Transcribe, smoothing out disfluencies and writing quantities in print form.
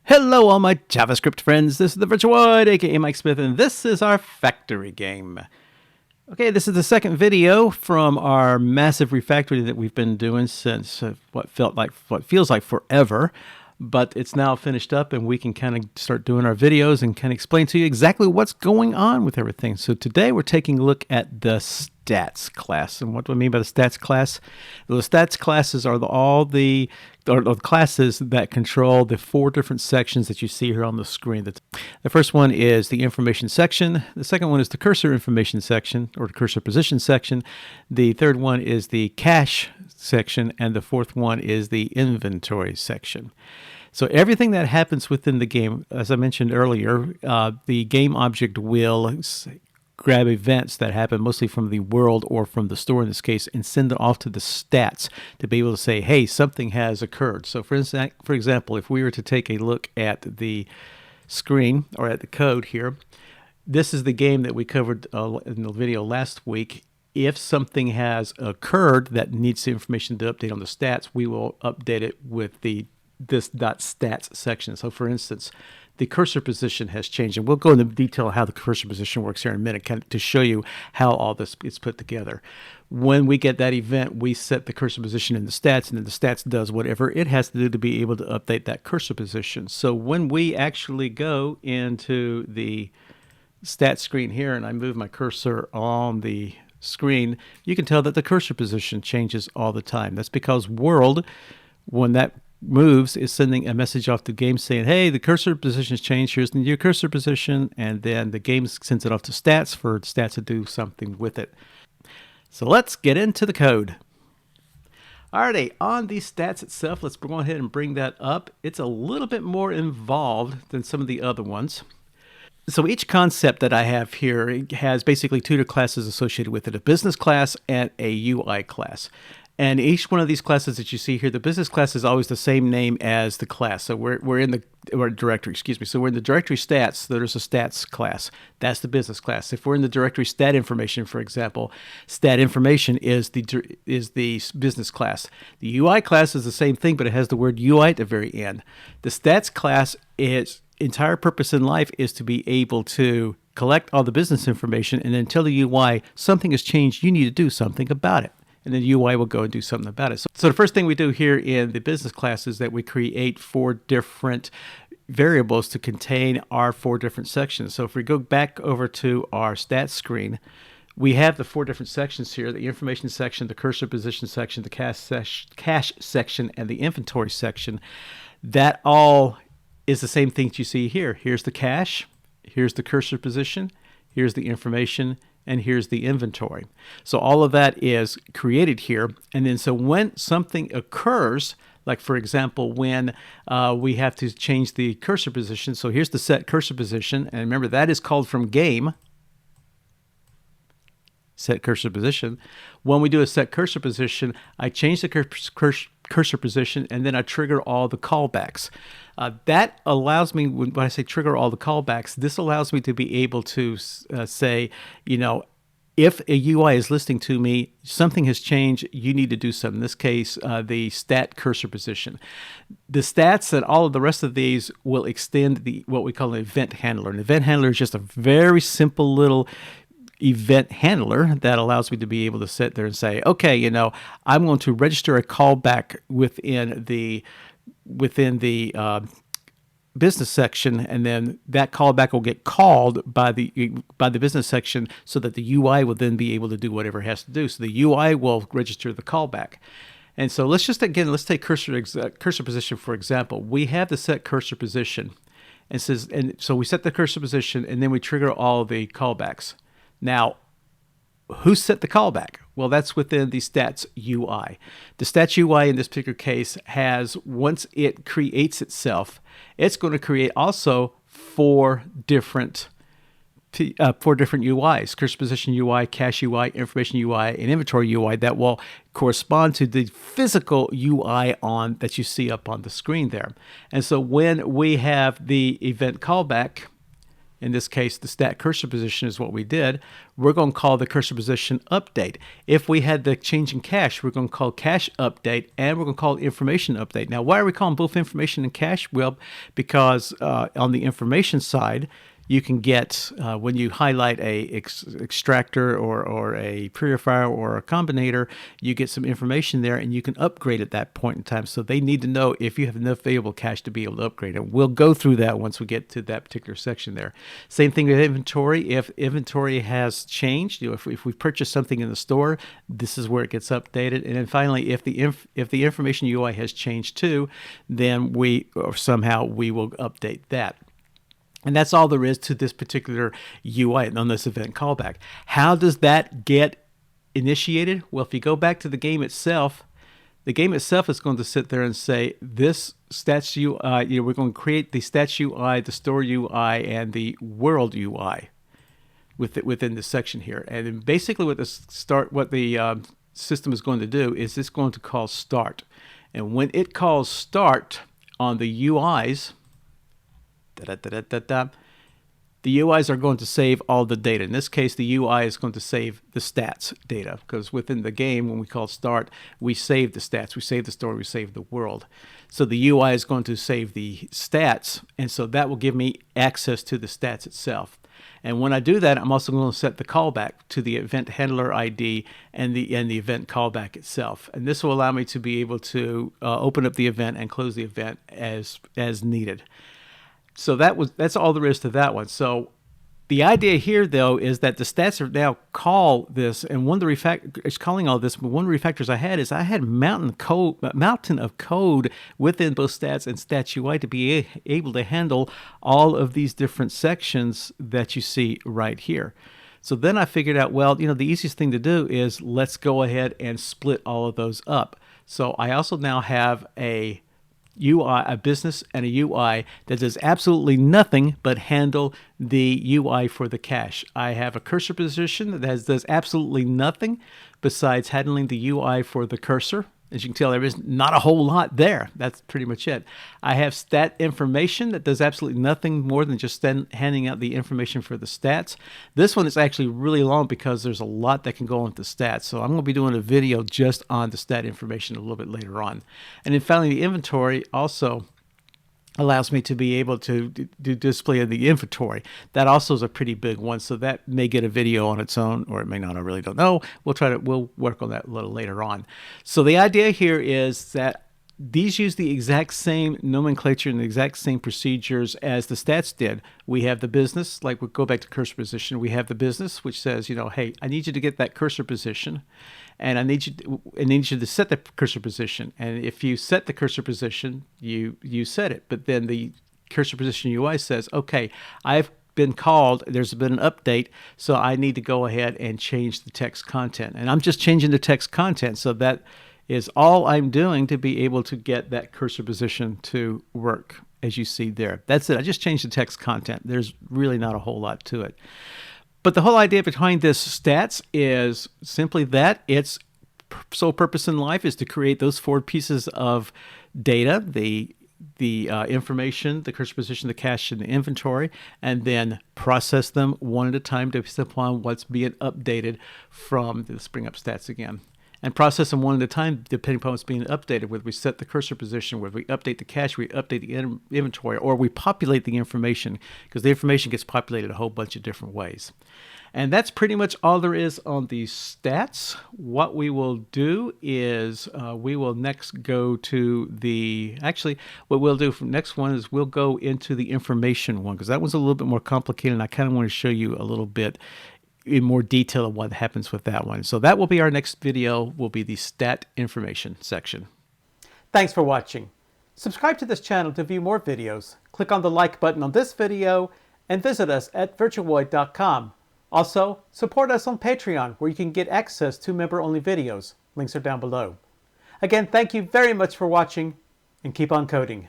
Hello all my JavaScript friends, this is TheVirtuoid, aka Mike Smith, and this is our factory game. Okay, this is the second video from our massive refactoring that we've been doing since what feels like forever, but it's now finished up and we can kind of start doing our videos and kind of explain to you exactly what's going on with everything. So today we're taking a look at the stats class. And what do I mean by the stats class? The stats classes are all the classes that control the four different sections that you see here on the screen. The first one is the information section. The second one is the cursor information section, or the cursor position section. The third one is the cache section, and the fourth one is the inventory section. So everything that happens within the game, as I mentioned earlier, the game object will grab events that happen mostly from the world or from the store in this case and send them off to the stats to be able to say, hey, something has occurred. So for example, if we were to take a look at the screen or at the code here, this is the game that we covered in the video last week. If something has occurred that needs the information to update on the stats, we will update it with this .stats section. So for instance, the cursor position has changed, and we'll go into detail how the cursor position works here in a minute to show you how all this is put together. When we get that event, we set the cursor position in the stats, and then the stats does whatever it has to do to be able to update that cursor position. So when we actually go into the stats screen here, and I move my cursor on the screen, you can tell that the cursor position changes all the time. That's because world, when that moves, is sending a message off the game saying, hey, the cursor position has changed, here's the new cursor position, and then the game sends it off to stats for stats to do something with it. So let's get into the code. Alrighty, on the stats itself, let's go ahead and bring that up. It's a little bit more involved than some of the other ones. So each concept that I have here has basically two classes associated with it, a business class and a UI class. And each one of these classes that you see here, the business class is always the same name as the class. So we're in the directory, excuse me. So we're in the directory stats. There's a stats class. That's the business class. If we're in the directory stat information, for example, stat information is the business class. The UI class is the same thing, but it has the word UI at the very end. The stats class, its entire purpose in life is to be able to collect all the business information and then tell the UI something has changed. You need to do something about it. And then UI will go and do something about it. So the first thing we do here in the business class is that we create four different variables to contain our four different sections. So if we go back over to our stats screen, we have the four different sections here: the information section, the cursor position section, the cache section, and the inventory section. That all is the same thing that you see here. Here's the cache, here's the cursor position, here's the information, and here's the inventory. So all of that is created here. And then so when something occurs, like for example, when we have to change the cursor position, so here's the set cursor position, and remember that is called from game, set cursor position. When we do a set cursor position, I change the cursor position, and then I trigger all the callbacks. That allows me, when I say trigger all the callbacks, this allows me to be able to say, you know, if a UI is listening to me, something has changed, you need to do something. In this case, the stat cursor position. The stats and all of the rest of these will extend what we call an event handler. An event handler is just a very simple little event handler that allows me to be able to sit there and say, okay, you know, I'm going to register a callback within the business section, and then that callback will get called by the business section so that the UI will then be able to do whatever it has to do. So the UI will register the callback. And so let's take cursor position for example. We have the set cursor position, and so we set the cursor position, and then we trigger all the callbacks. Now, who set the callback? Well, that's within the stats UI. The stats UI in this particular case has, once it creates itself, it's going to create also four different UIs: cursor position UI, cache UI, information UI, and inventory UI that will correspond to the physical UI that you see up on the screen there. And so when we have the event callback, in this case, the stat cursor position is what we did, we're going to call the cursor position update. If we had the change in cache, we're going to call cache update, and we're going to call information update. Now, why are we calling both information and cache? Well, because on the information side, you can get, when you highlight a extractor or a purifier or a combinator, you get some information there and you can upgrade at that point in time. So they need to know if you have enough available cache to be able to upgrade it. We'll go through that once we get to that particular section there. Same thing with inventory. If inventory has changed, if we purchase something in the store, this is where it gets updated. And then finally, if the information UI has changed too, then somehow we will update that. And that's all there is to this particular UI on this event callback. How does that get initiated? Well, if you go back to the game itself is going to sit there and say, this stats UI, we're going to create the stats UI, the store UI, and the world UI within this section here. And then basically what the system is going to do is it's going to call start. And when it calls start on the UIs, the UIs are going to save all the data. In this case, the UI is going to save the stats data, because within the game, when we call start, we save the stats, we save the story, we save the world. So the UI is going to save the stats, and so that will give me access to the stats itself. And when I do that, I'm also going to set the callback to the event handler ID and the event callback itself. And this will allow me to be able to open up the event and close the event as needed. So that's all there is to that one. So the idea here, though, is that the stats are now call this, and one of the it's calling all this. But one of the refactors I had mountain of code within both stats and stats UI to be able to handle all of these different sections that you see right here. So then I figured out, well, the easiest thing to do is let's go ahead and split all of those up. So I also now have a UI, a business, and a UI that does absolutely nothing but handle the UI for the cache. I have a cursor position that does absolutely nothing besides handling the UI for the cursor. As you can tell, there is not a whole lot there. That's pretty much it. I have stat information that does absolutely nothing more than just handing out the information for the stats. This one is actually really long because there's a lot that can go into stats. So I'm going to be doing a video just on the stat information a little bit later on. And then finally, the inventory also allows me to be able to do display of the inventory. That also is a pretty big one, so that may get a video on its own, or it may not. I really don't know. We'll work on that a little later on. So the idea here is that these use the exact same nomenclature and the exact same procedures as the stats did. We have the business, like we'll go back to cursor position. We have the business, which says, hey, I need you to get that cursor position, and I need you to set the cursor position. And if you set the cursor position, you set it. But then the cursor position UI says, okay, I've been called, there's been an update, so I need to go ahead and change the text content. And I'm just changing the text content, so that is all I'm doing to be able to get that cursor position to work, as you see there. That's it. I just changed the text content. There's really not a whole lot to it. But the whole idea behind this stats is simply that its sole purpose in life is to create those 4 pieces of data, the information, the cursor position, the cache, and the inventory, and then process them one at a time based upon what's being updated from, let's bring up stats again, and process them one at a time depending upon what's being updated, whether we set the cursor position, whether we update the cache, we update the inventory, or we populate the information, because the information gets populated a whole bunch of different ways. And that's pretty much all there is on the stats. What we will do is we will next go to what we'll do from next one is we'll go into the information one, because that one's a little bit more complicated, and I kind of want to show you a little bit in more detail of what happens with that one. So that will be our next video, will be the stat information section. Thanks for watching. Subscribe to this channel to view more videos. Click on the like button on this video and visit us at TheVirtuoid.com. Also, support us on Patreon, where you can get access to member-only videos. Links are down below. Again, thank you very much for watching, and keep on coding.